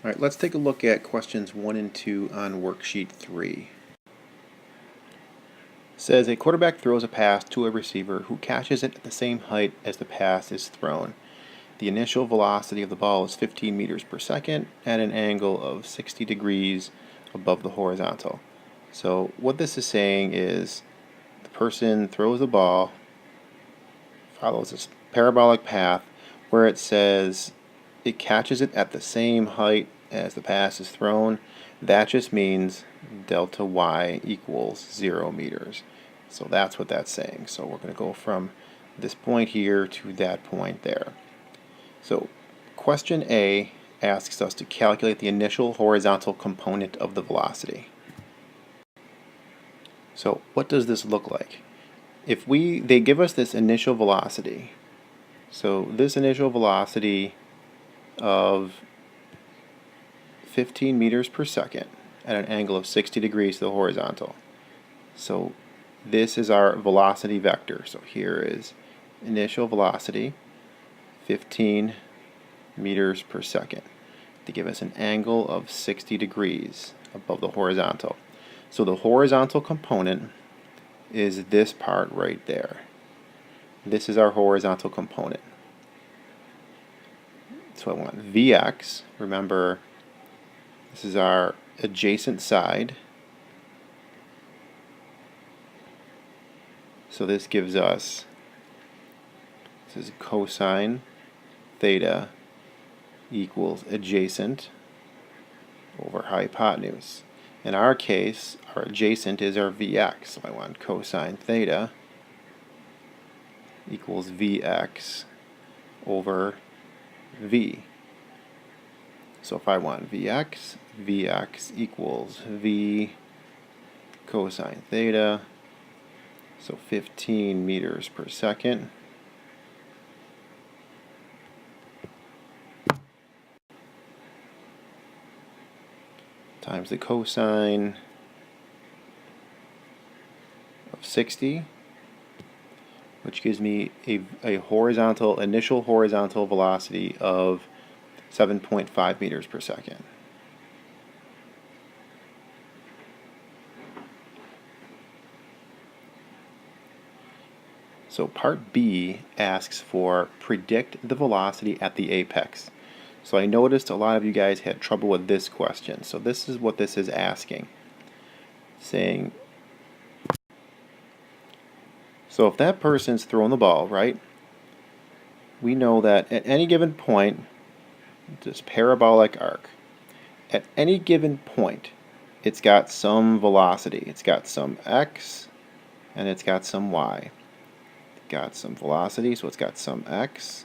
All right, let's take a look at questions 1 and 2 on worksheet 3. It says a quarterback throws a pass to a receiver who catches it at the same height as the pass is thrown. The initial velocity of the ball is 15 meters per second at an angle of 60 degrees above the horizontal. So what this is saying is the person throws the ball, follows this parabolic path where it says it catches it at the same height as the pass is thrown. That just means delta y equals 0 meters. So that's what that's saying. So we're going to go from this point here to that point there. So question A asks us to calculate the initial horizontal component of the velocity. So what does this look like? If they give us this initial velocity, so this initial velocity of 15 meters per second at an angle of 60 degrees to the horizontal. So this is our velocity vector. So here is initial velocity, 15 meters per second. They give us an angle of 60 degrees above the horizontal. So the horizontal component is this part right there. This is our horizontal component. So I want Vx, remember this is our adjacent side. So this gives us, this is cosine theta equals adjacent over hypotenuse. In our case, our adjacent is our Vx. So I want cosine theta equals Vx over V. So if I want Vx, Vx equals V cosine theta, so 15 meters per second. Times the cosine of 60, which gives me a initial horizontal velocity of 7.5 meters per second. So part B asks for predict the velocity at the apex. So I noticed a lot of you guys had trouble with this question. So this is what this is asking. Saying, so if that person's throwing the ball, right? We know that at any given point, this parabolic arc, at any given point, it's got some velocity. It's got some x and it's got some y. It's got some velocity, so it's got some x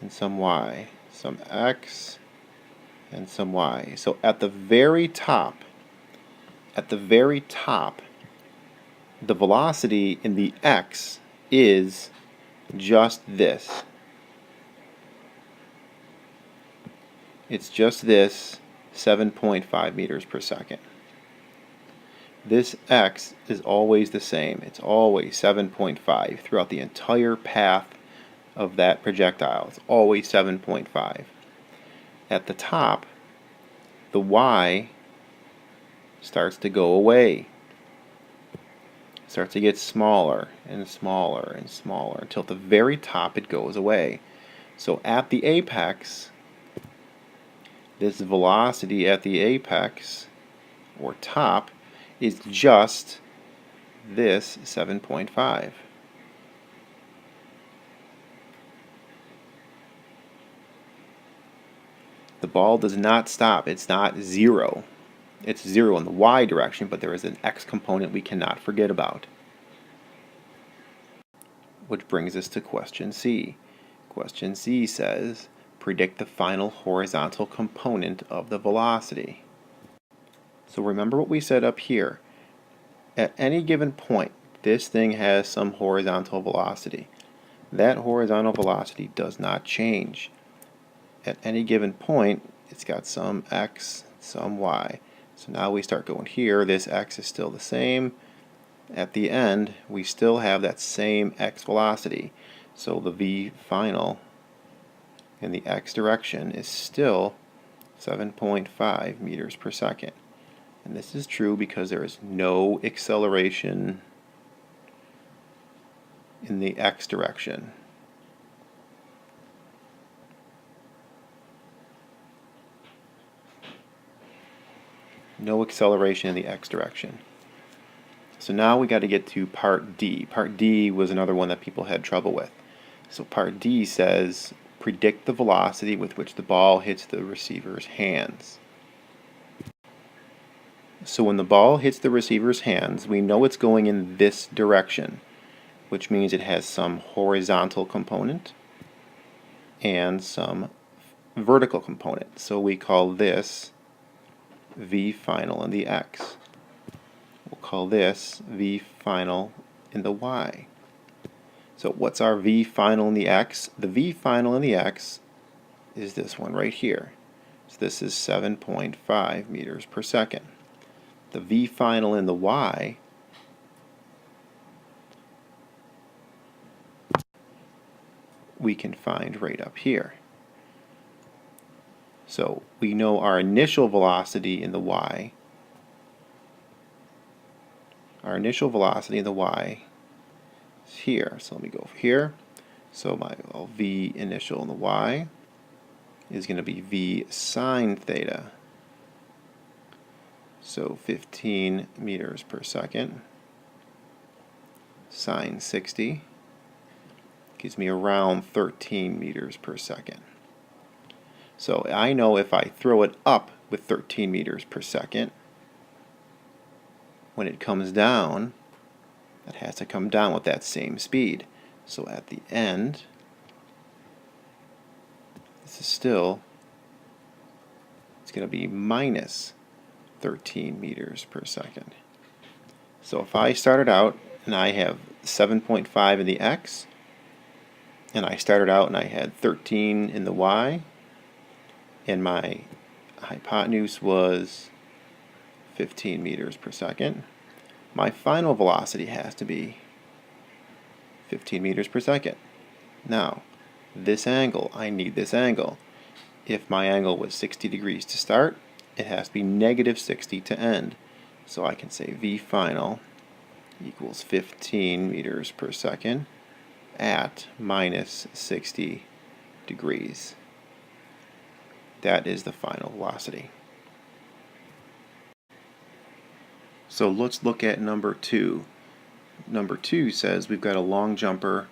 and some y. Some x and some y. So at the very top, the velocity in the x is just this. It's just this 7.5 meters per second. This x is always the same. It's always 7.5 throughout the entire path of that projectile. It's always 7.5. At the top, the y starts to go away. It starts to get smaller and smaller and smaller until at the very top it goes away. So at the apex, this velocity at the apex, or top, is just this 7.5. The ball does not stop. It's not zero. It's zero in the y direction, but there is an x component we cannot forget about. Which brings us to question C. Question C says, predict the final horizontal component of the velocity. So remember what we said up here. At any given point, this thing has some horizontal velocity. That horizontal velocity does not change. At any given point, it's got some x, some y. So now we start going here. This x is still the same. At the end, we still have that same x velocity. So the v final in the x direction is still 7.5 meters per second. And this is true because there is no acceleration in the x direction. No acceleration in the x direction. So now we got to get to part D. Part D was another one that people had trouble with. So part D says, predict the velocity with which the ball hits the receiver's hands. So when the ball hits the receiver's hands, we know it's going in this direction, which means it has some horizontal component and some vertical component. So we call this V final in the x. We'll call this V final in the y. So what's our V final in the x? The V final in the x is this one right here. So this is 7.5 meters per second. The V final in the y we can find right up here. So we know our initial velocity in the y. Our initial velocity in the y is here. So let me go over here. So my V initial in the y is going to be V sine theta. So 15 meters per second sine 60 gives me around 13 meters per second. So I know if I throw it up with 13 meters per second, when it comes down, it has to come down with that same speed. So at the end, this is still, it's going to be minus 13 meters per second. So if I started out and I have 7.5 in the x, and I started out and I had 13 in the y, and my hypotenuse was 15 meters per second, my final velocity has to be 15 meters per second. Now, this angle, I need this angle. If my angle was 60 degrees to start, it has to be negative 60 to end. So I can say V final equals 15 meters per second at minus 60 degrees. That is the final velocity. So let's look at number 2. Number 2 says we've got a long jumper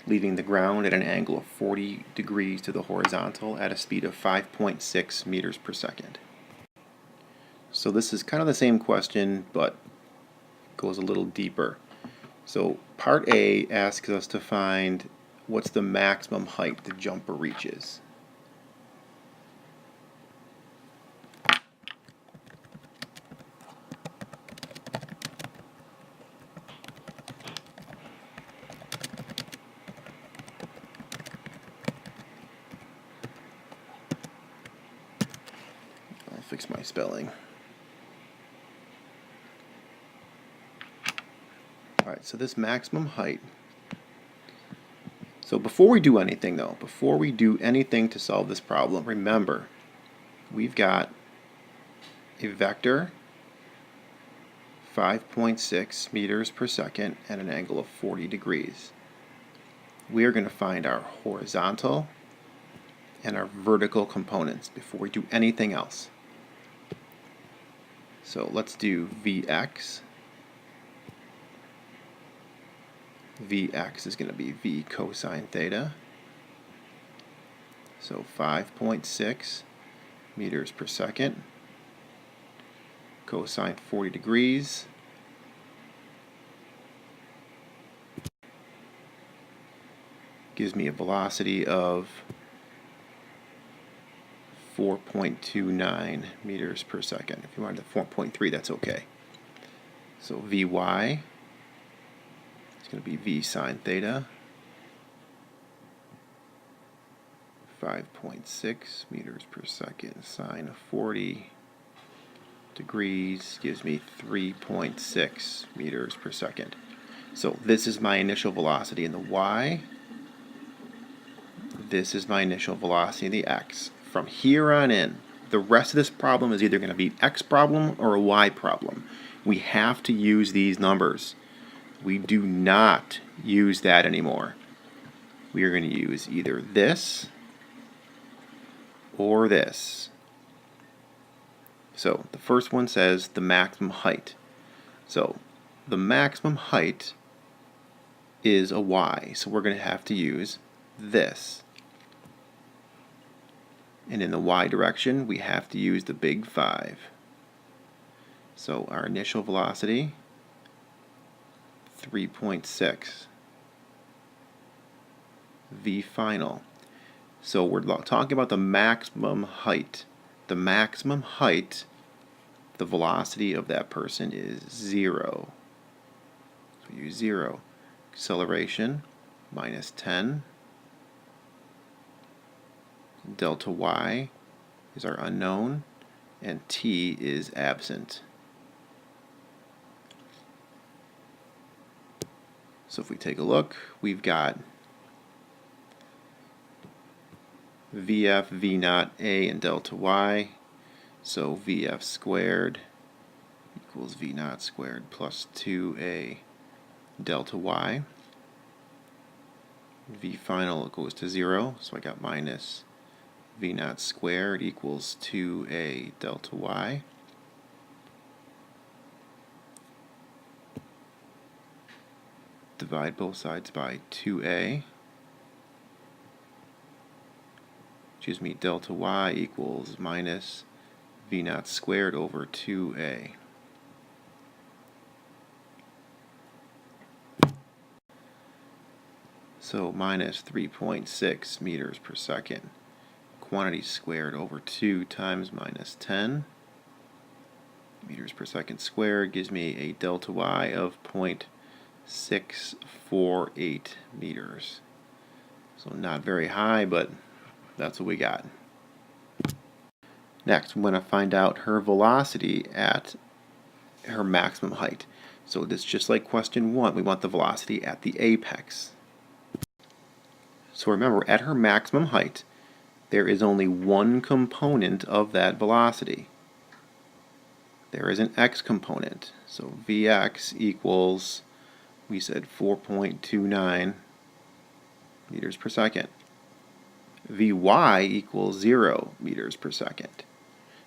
leaving the ground at an angle of 40 degrees to the horizontal at a speed of 5.6 meters per second. So this is kind of the same question, but goes a little deeper. So part A asks us to find what's the maximum height the jumper reaches. I'll fix my spelling. Alright, so this maximum height. So before we do anything though, before we do anything to solve this problem, remember, we've got a vector 5.6 meters per second at an angle of 40 degrees. We are going to find our horizontal and our vertical components before we do anything else. So let's do Vx. Vx is going to be V cosine theta. So 5.6 meters per second. Cosine 40 degrees. Gives me a velocity of 4.29 meters per second. If you wanted the 4.3, that's okay. So Vy is going to be V sine theta. 5.6 meters per second sine of 40 degrees gives me 3.6 meters per second. So this is my initial velocity in the y. This is my initial velocity in the x. From here on in, the rest of this problem is either going to be an x problem or a y problem. We have to use these numbers. We do not use that anymore. We are going to use either this or this. So the first one says the maximum height. So the maximum height is a y, so we're going to have to use this. And in the y direction, we have to use the big 5. So our initial velocity, 3.6. V final. So we're talking about the maximum height. The maximum height, the velocity of that person is 0. So we use 0. Acceleration, minus 10. Delta y is our unknown, and t is absent. So if we take a look, we've got VF, V naught, A, and delta y. So VF squared equals V naught squared plus 2A delta y. V final goes to 0, so I got minus V naught squared equals 2A delta y. Divide both sides by 2A. Delta y equals minus V naught squared over 2A. So minus 3.6 meters per second. Quantity squared over 2 times minus 10 meters per second squared gives me a delta y of 0.648 meters. So not very high, but that's what we got. Next, I'm going to find out her velocity at her maximum height. So this is just like question 1. We want the velocity at the apex. So remember, at her maximum height, there is only one component of that velocity. There is an x component. So Vx equals, we said 4.29 meters per second. Vy equals 0 meters per second.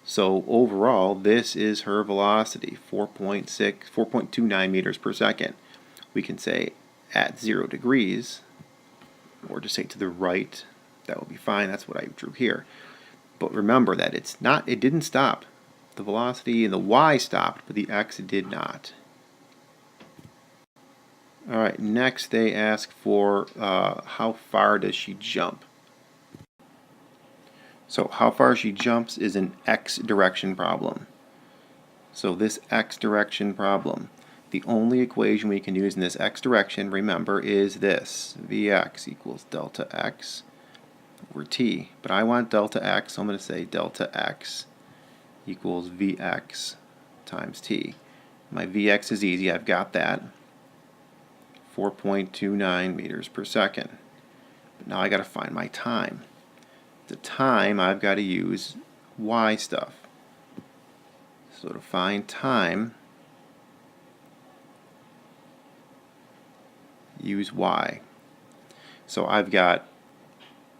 So overall, this is her velocity, 4.29 meters per second. We can say at 0 degrees, or just say to the right, that would be fine. That's what I drew here. But remember that it didn't stop. The velocity in the y stopped, but the x did not. All right, next they ask for how far does she jump? So how far she jumps is an x direction problem. So this x direction problem, the only equation we can use in this x direction, remember, is this. Vx equals delta x over t. But I want delta x, so I'm going to say delta x equals Vx times t. My Vx is easy, I've got that. 4.29 meters per second. But now I got to find my time. The time, I've got to use y stuff. So to find time, use y. So I've got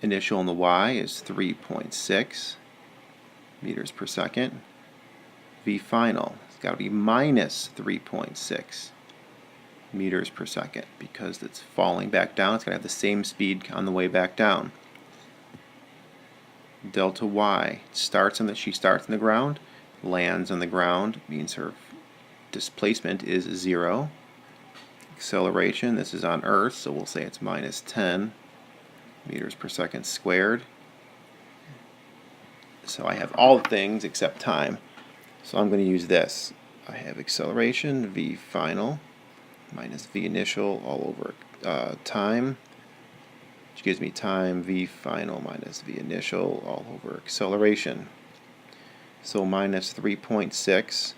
initial on the y is 3.6 meters per second. V final, it's got to be minus 3.6 meters per second because it's falling back down. It's got to have the same speed on the way back down. Delta y she starts on the ground, lands on the ground, means her displacement is 0. Acceleration, this is on Earth, so we'll say it's minus 10 meters per second squared. So I have all the things except time. So I'm going to use this. I have acceleration, v final, minus v initial all over time, which gives me time v final minus v initial all over acceleration. So minus 3.6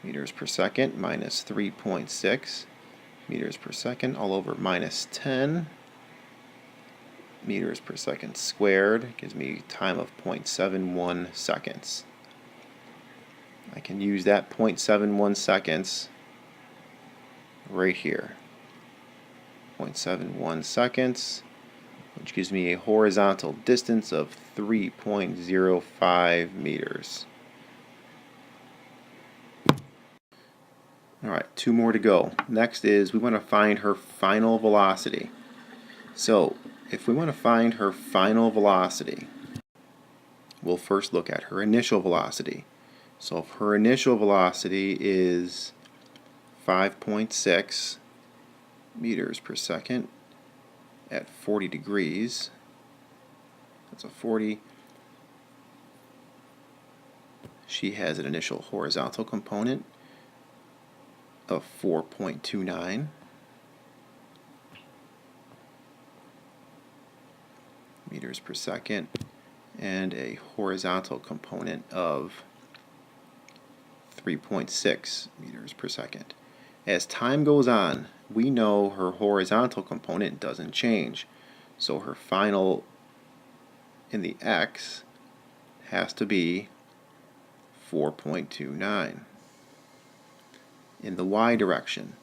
meters per second minus 3.6 meters per second all over minus 10 meters per second squared gives me time of 0.71 seconds. I can use that 0.71 seconds right here. 0.71 seconds, which gives me a horizontal distance of 3.05 meters. Alright, 2 more to go. Next is we want to find her final velocity. So, if we want to find her final velocity, we'll first look at her initial velocity. So if her initial velocity is 5.6 meters per second at 40 degrees, that's a 40, she has an initial horizontal component of 4.29 meters per second and a horizontal component of 3.6 meters per second. As time goes on, we know her horizontal component doesn't change, so her final in the x has to be 4.29. In the y direction,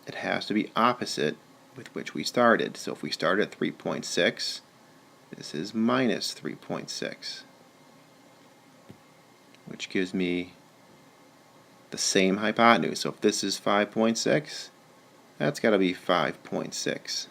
it has to be opposite with which we started. So if we start at 3.6, this is minus 3.6, which gives me the same hypotenuse. So if this is 5.6, that's got to be 5.6.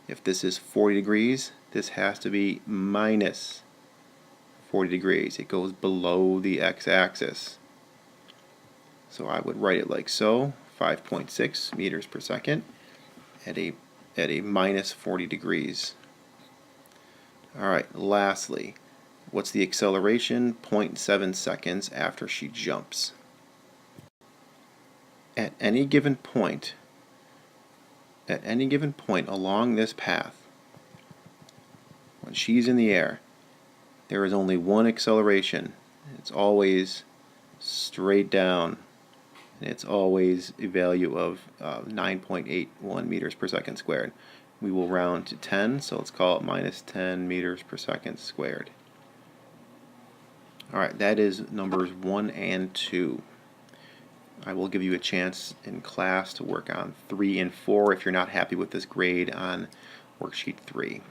If this is 40 degrees, this has to be minus 40 degrees. It goes below the x-axis. So I would write it like so, 5.6 meters per second at a minus 40 degrees. Alright, lastly, what's the acceleration? 0.7 seconds after she jumps. At any given point along this path, when she's in the air, there is only one acceleration. It's always straight down, and it's always a value of 9.81 meters per second squared. We will round to 10, so let's call it minus 10 meters per second squared. Alright, that is numbers 1 and 2. I will give you a chance in class to work on 3 and 4 if you're not happy with this grade on worksheet 3.